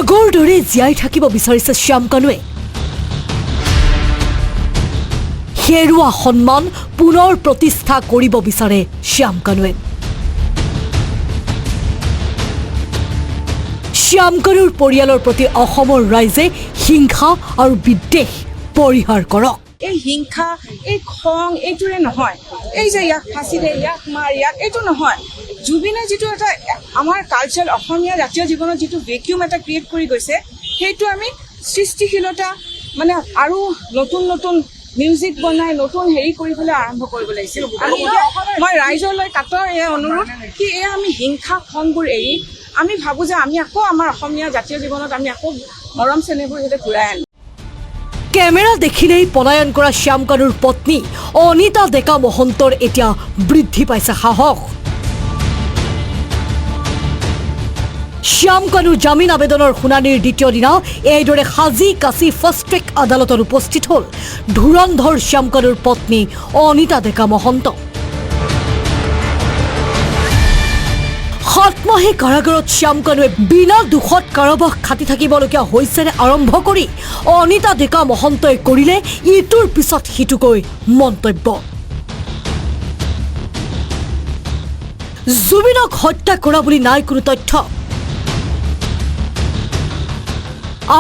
আগৰ দৰে জীয়াই থাকিব বিচাৰিছে শ্যাম কানুৱে। হেৰুৱা সন্মান পুনৰ প্ৰতিষ্ঠা কৰিব বিচাৰে শ্যাম কানুৱে। শ্যাম কানুৰ পৰিয়ালৰ প্ৰতি অসমৰ ৰাইজে হিংসা আৰু বিদ্বেষ পৰিহাৰ কৰক। এই হিংসা, এই খং এইটোৰে নহয়, এই যে ইয়াক ফাঁচি দে, ইয়াক মাৰ, ইয়াক এইটো নহয়। জুবিনে যিটো এটা আমাৰ কালচাৰ, অসমীয়া জাতীয় জীৱনত যিটো ভেকিউম এটা ক্ৰিয়েট কৰি গৈছে, সেইটো আমি সৃষ্টিশীলতা মানে আৰু নতুন নতুন মিউজিক বনাই নতুন হেৰি কৰিবলৈ আৰম্ভ কৰিব লাগিছিল। আৰু মই ৰাইজলৈ কাটৰ এয়া অনুৰোধ কি এয়া আমি হিংসা খংবোৰ এৰি আমি ভাবোঁ যে আমি আকৌ আমাৰ অসমীয়া জাতীয় জীৱনত আমি আকৌ মৰম চেনেহবোৰ যাতে ঘূৰাই আনো। কেমেৰা দেখিলেই পলায়ন কৰা শ্যাম কানুৰ পত্নী অনিতা ডেকা মহন্তৰ এতিয়া বৃদ্ধি পাইছে সাহস। শ্যাম কানুৰ জামিন আবেদনৰ শুনানিৰ দ্বিতীয় দিনা এইদৰে সাজি কাচি ফাৰ্ষ্ট ট্ৰেক আদালতত উপস্থিত হ'ল ধুৰন্ধৰ শ্যাম কানুৰ পত্নী অনিতা ডেকা মহন্ত। 7 মাহে কাৰাগাৰত শ্যাম কানুৱে বিনা দুখত কাৰাবাস খাটি থাকিবলগীয়া হৈছেনে আৰম্ভ কৰি অনিতা ডেকা মহন্তই কৰিলে ইটোৰ পিছত সিটোকৈ মন্তব্য। জুবিনক হত্যা কৰা বুলি নাই কোনো তথ্য,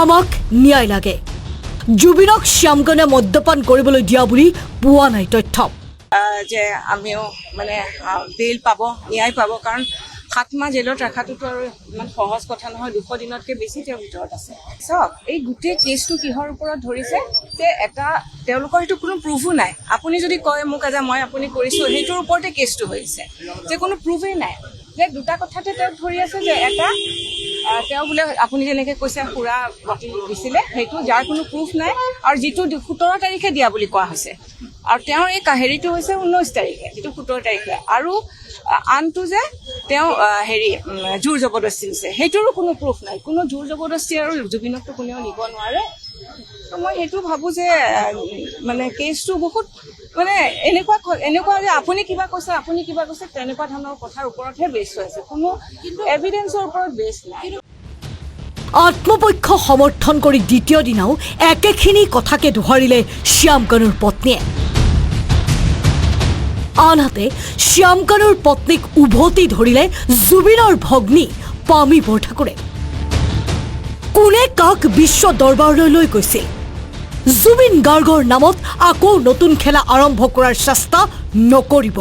আমাক ন্যায় লাগে। জুবিনক শ্যাম কানুৱে মদ্যপান কৰিবলৈ দিয়া বুলি পোৱা নাই তথ্য। যে আমিও মানে বেইল পাব, ন্যায় পাব, কাৰণ 7 মাহ জেলত ৰখাটোতো আৰু ইমান সহজ কথা নহয়। 200 দিনতকৈ বেছি তেওঁৰ ভিতৰত আছে। চাওক, এই গোটেই কেছটো কিহৰ ওপৰত ধৰিছে যে এটা তেওঁলোকৰ সেইটো কোনো প্ৰুফো নাই। আপুনি যদি কয় মোক যে মই আপুনি কৰিছোঁ, সেইটোৰ ওপৰতে কেছটো হৈছে যে কোনো প্ৰুফেই নাই। যে দুটা কথাতে তেওঁক ধৰি আছে যে এটা তেওঁ বোলে আপুনি যেনেকৈ কৈছে সুৰা বটল দিছিলে, সেইটো যাৰ কোনো প্ৰুফ নাই, আৰু যিটো 17 তাৰিখে দিয়া বুলি কোৱা হৈছে, আৰু তেওঁৰ এই হেৰিটো হৈছে 19 তাৰিখে, যিটো 17 তাৰিখে, আৰু আনটো যে তেওঁ জোৰ জবৰদস্তি দিছে, সেইটোৰো কোনো প্ৰুফ নাই। কোনো জোৰ জবৰদস্তি আৰু জুবিনকতো কোনেও নিব নোৱাৰে। মই সেইটো ভাবোঁ যে মানে কেছটো বহুত মানে এনেকুৱা যে আপুনি কিবা কৈছে তেনেকুৱা ধৰণৰ কথাৰ ওপৰতহে বেছ হৈছে, কোনো এভিডেন্সৰ ওপৰত বেছ নাই। আত্মপক্ষ সমৰ্থন কৰি দ্বিতীয় দিনাও একেখিনি কথাকে দোহাৰিলে শ্যাম কানুৰ পত্নীয়ে। আনহাতে শ্যাম কানুৰ পত্নীক উভতি ধৰিলে জুবিনৰ ভগ্নী পামী বৰঠাকুৰে। কোনে কাক বিশ্ব দৰবাৰলৈ লৈ গৈছিল? জুবিন গাৰ্গৰ নামত আকৌ নতুন খেলা আৰম্ভ কৰাৰ চেষ্টা নকৰিব।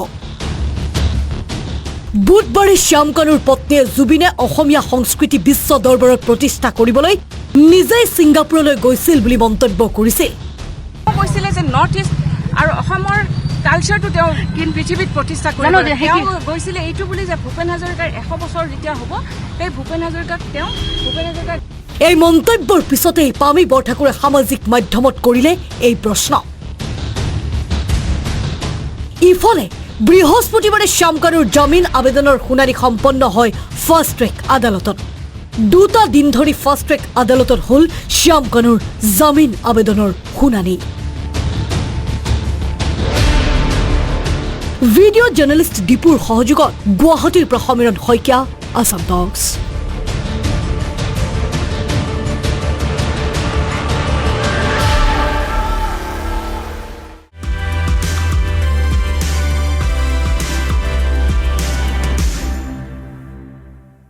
বুধবাৰে শ্যাম কানুৰ পত্নীয়ে জুবিনে অসমীয়া সংস্কৃতি বিশ্ব দৰবাৰত প্ৰতিষ্ঠা কৰিবলৈ নিজেই ছিংগাপুৰলৈ গৈছিল বুলি মন্তব্য কৰিছিল। কৈছিলে যে নৰ্থ ইষ্ট আৰু অসমৰ কালচাৰটো তেওঁ পৃথিৱীত প্ৰতিষ্ঠা কৰিব। তেওঁ গৈছিলে এইটো বুলি যে ভূপেন হাজৰিকাৰ 100 বছৰ যেতিয়া হ'ব, সেই ভূপেন হাজৰিকাক এই মন্তব্যৰ পিছতেই পামী বৰঠাকুৰে সামাজিক মাধ্যমত কৰিলে এই প্ৰশ্ন। ইফালে বৃহস্পতিবাৰে শ্যাম কানুৰ জামিন আবেদনৰ শুনানি সম্পন্ন হয় ফাৰ্ষ্ট ট্ৰেক আদালতত। 2টা দিন ধৰি ফাৰ্ষ্ট ট্ৰেক আদালতত হ'ল শ্যাম কানুৰ জামিন আবেদনৰ শুনানি। ভিডিঅ' জাৰ্নেলিষ্ট দীপুৰ সহযোগত গুৱাহাটীৰ পৰা সমীৰণ শইকীয়া, আছাম টক্স।